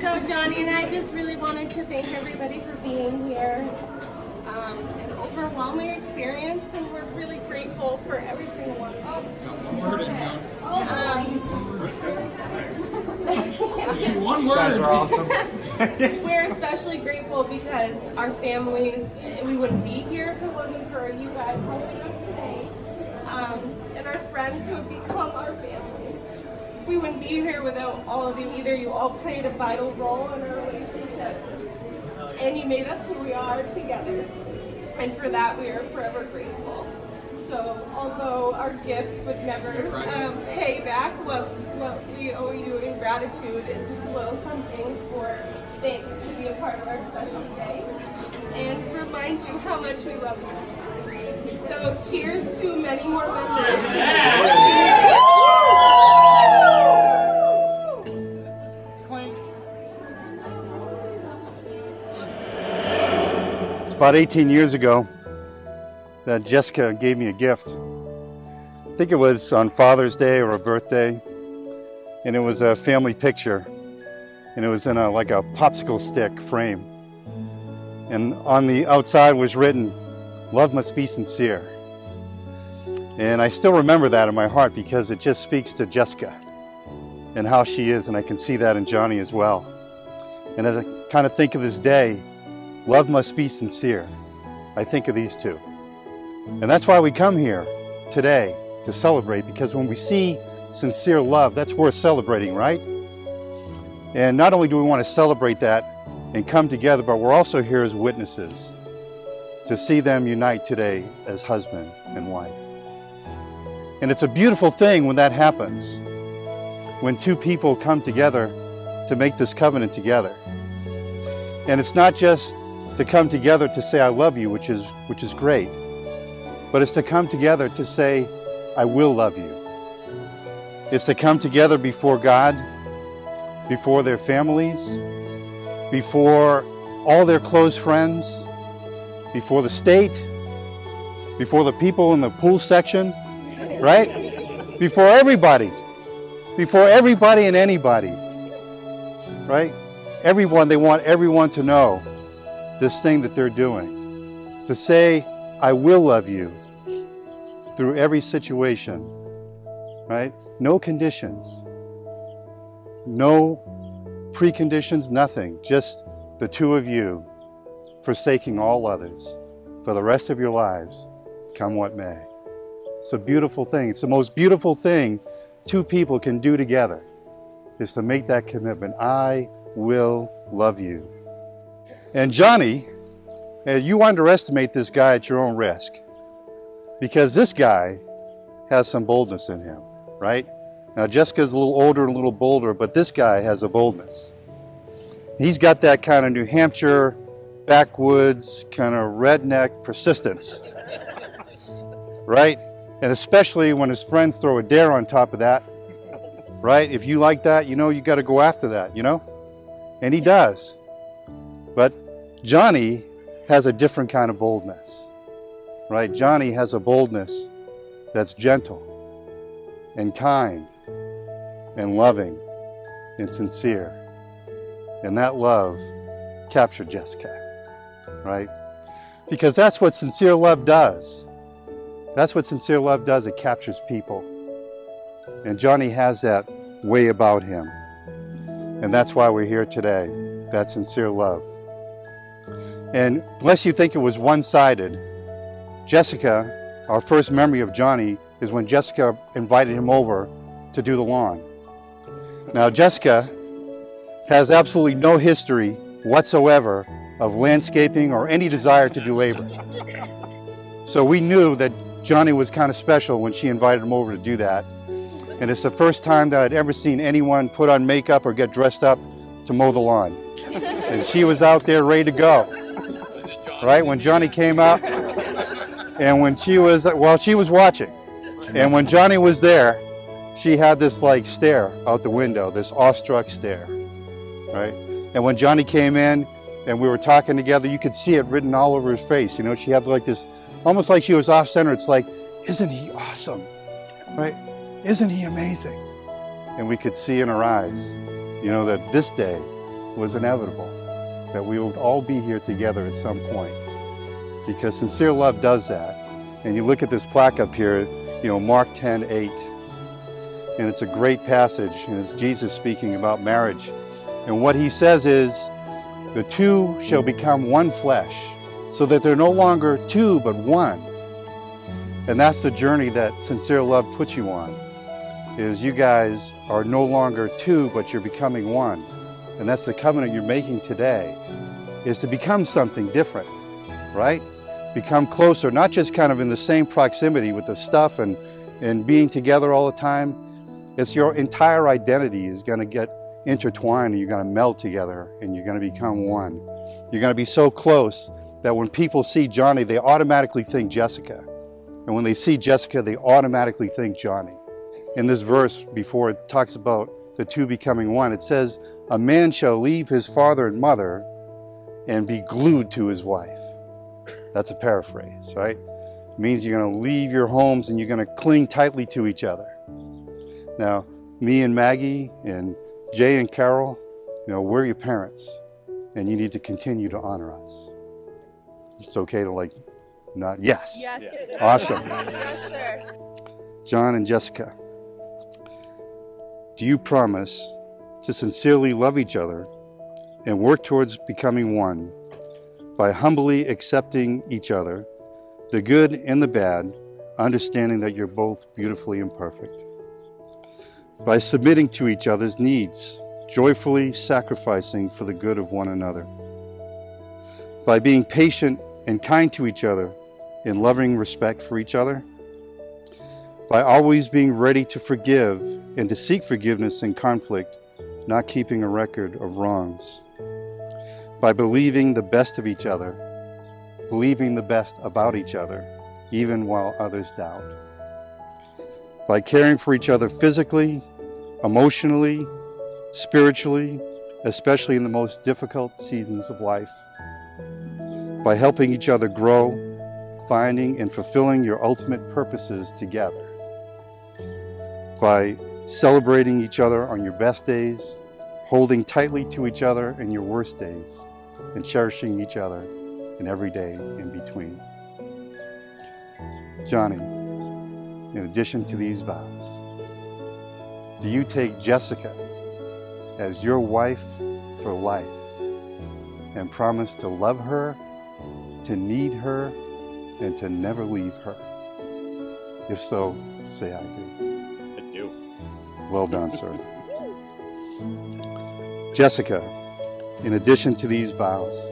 So Johnny and I just really wanted to thank everybody for being here. An overwhelming experience, and we're really grateful for every single one of you. One word. You guys are awesome. We're especially grateful because our families, we wouldn't be here if it wasn't for you guys helping us today. And our friends who have become our family. We wouldn't be here without all of you either. You all played a vital role in our relationship. And you made us who we are together. And for that, we are forever grateful. So, although our gifts would never pay back what we owe you in gratitude, is just a little something for thanks to be a part of our special day and remind you how much we love you. So, cheers to many more memories. Clink. It's about 18 years ago that Jessica gave me a gift. I think it was on Father's Day or a birthday, and it was a family picture, and it was in like a popsicle stick frame, and on the outside was written, "Love must be sincere." And I still remember that in my heart because it just speaks to Jessica and how she is, and I can see that in Johnny as well. And as I kind of think of this day, love must be sincere, I think of these two. And that's why we come here today to celebrate, because when we see sincere love, that's worth celebrating, right? And not only do we want to celebrate that and come together, but we're also here as witnesses to see them unite today as husband and wife. And it's a beautiful thing when that happens, when two people come together to make this covenant together. And it's not just to come together to say I love you, which is great, but it's to come together to say I will love you. It's to come together before God, before their families, before all their close friends, before the state, before the people in the pool section, right? Before everybody and anybody, right? Everyone, they want everyone to know this thing that they're doing. To say, I will love you through every situation, right? No conditions, no preconditions, nothing. Just the two of you forsaking all others for the rest of your lives, come what may. It's a beautiful thing. It's the most beautiful thing two people can do together, is to make that commitment. I will love you. And Johnny, you underestimate this guy at your own risk, because this guy has some boldness in him, right? Now Jessica's a little older, a little bolder, but this guy has a boldness. He's got that kind of New Hampshire, backwoods, kind of redneck persistence, right? And especially when his friends throw a dare on top of that, right? If you like that, you know, you got to go after that, you know? And he does. But Johnny has a different kind of boldness, right? Johnny has a boldness that's gentle and kind and loving and sincere. And that love captured Jessica, right? Because that's what sincere love does. That's what sincere love does. It captures people. And Johnny has that way about him. And that's why we're here today, that sincere love. And lest you think it was one-sided, Jessica, our first memory of Johnny is when Jessica invited him over to do the lawn. Now Jessica has absolutely no history whatsoever of landscaping or any desire to do labor. So we knew that Johnny was kind of special when she invited him over to do that. And it's the first time that I'd ever seen anyone put on makeup or get dressed up to mow the lawn. And she was out there ready to go. Right, when Johnny came out, and when she was watching. And when Johnny was there, she had this like stare out the window, this awestruck stare, right? And when Johnny came in and we were talking together, you could see it written all over his face. You know, she had like this, almost like she was off-center. It's like, isn't he awesome, right? Isn't he amazing? And we could see in her eyes, you know, that this day was inevitable, that we would all be here together at some point, because sincere love does that. And you look at this plaque up here, Mark 10:8, and it's a great passage, and it's Jesus speaking about marriage. And what he says is, the two shall become one flesh, so that they're no longer two, but one. And that's the journey that sincere love puts you on, is you guys are no longer two, but you're becoming one. And that's the covenant you're making today, is to become something different, right? Become closer, not just kind of in the same proximity with the stuff and being together all the time. It's your entire identity is going to get intertwined, and you're going to meld together, and you're going to become one. You're going to be so close that when people see Johnny, they automatically think Jessika. And when they see Jessika, they automatically think Johnny. In this verse, before it talks about the two becoming one, it says, a man shall leave his father and mother and be glued to his wife. That's a paraphrase, right? It means you're going to leave your homes and you're going to cling tightly to each other. Now, me and Maggie and Jay and Carol, we're your parents, and you need to continue to honor us. It's okay to not, yes. Yes. Awesome. Yes, sir. John and Jessika, do you promise to sincerely love each other and work towards becoming one by humbly accepting each other, the good and the bad, understanding that you're both beautifully imperfect? By submitting to each other's needs, joyfully sacrificing for the good of one another. By being patient and kind to each other in loving respect for each other. By always being ready to forgive and to seek forgiveness in conflict, not keeping a record of wrongs. By believing the best of each other, believing the best about each other, even while others doubt. By caring for each other physically, emotionally, spiritually, especially in the most difficult seasons of life. By helping each other grow, finding and fulfilling your ultimate purposes together. By celebrating each other on your best days, holding tightly to each other in your worst days, and cherishing each other in every day in between. Johnny, in addition to these vows, do you take Jessika as your wife for life and promise to love her, to need her, and to never leave her? If so, say I do. I do. Well done, sir. Jessika, in addition to these vows,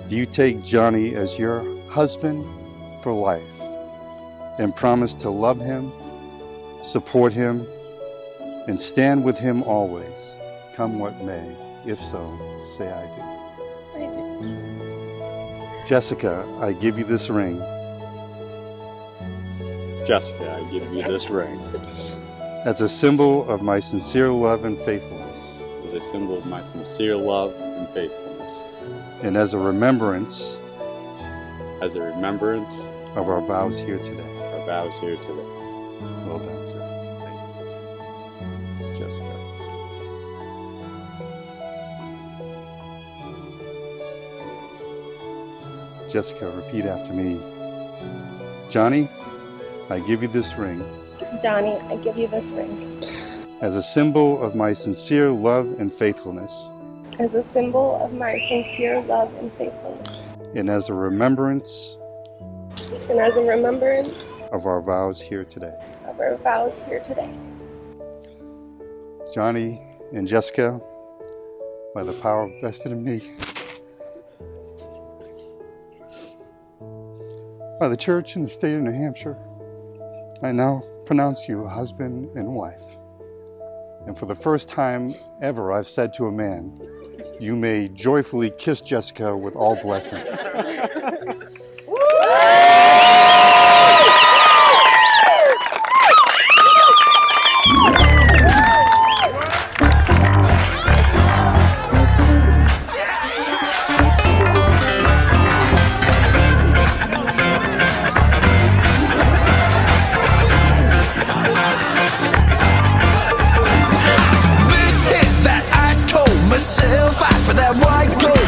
do you take Johnny as your husband for life and promise to love him, support him, and stand with him always, come what may? If so, say I do. I do. Jessika, I give you this ring Jessika, I give you this ring as a symbol of my sincere love and faithfulness, as a symbol of my sincere love and faithfulness, and as a remembrance as a remembrance of our vows here today. of our vows here today. Well done, sir. Jessika. Jessika, repeat after me. Johnny, I give you this ring Johnny, I give you this ring as a symbol of my sincere love and faithfulness, as a symbol of my sincere love and faithfulness, and as a remembrance and as a remembrance of our vows here today. of our vows here today. Johnny and Jessika, by the power vested in me by the church in the state of New Hampshire, I now pronounce you a husband and wife. And for the first time ever, I've said to a man, you may joyfully kiss Jessika with all blessings. Myself, I for that white gold.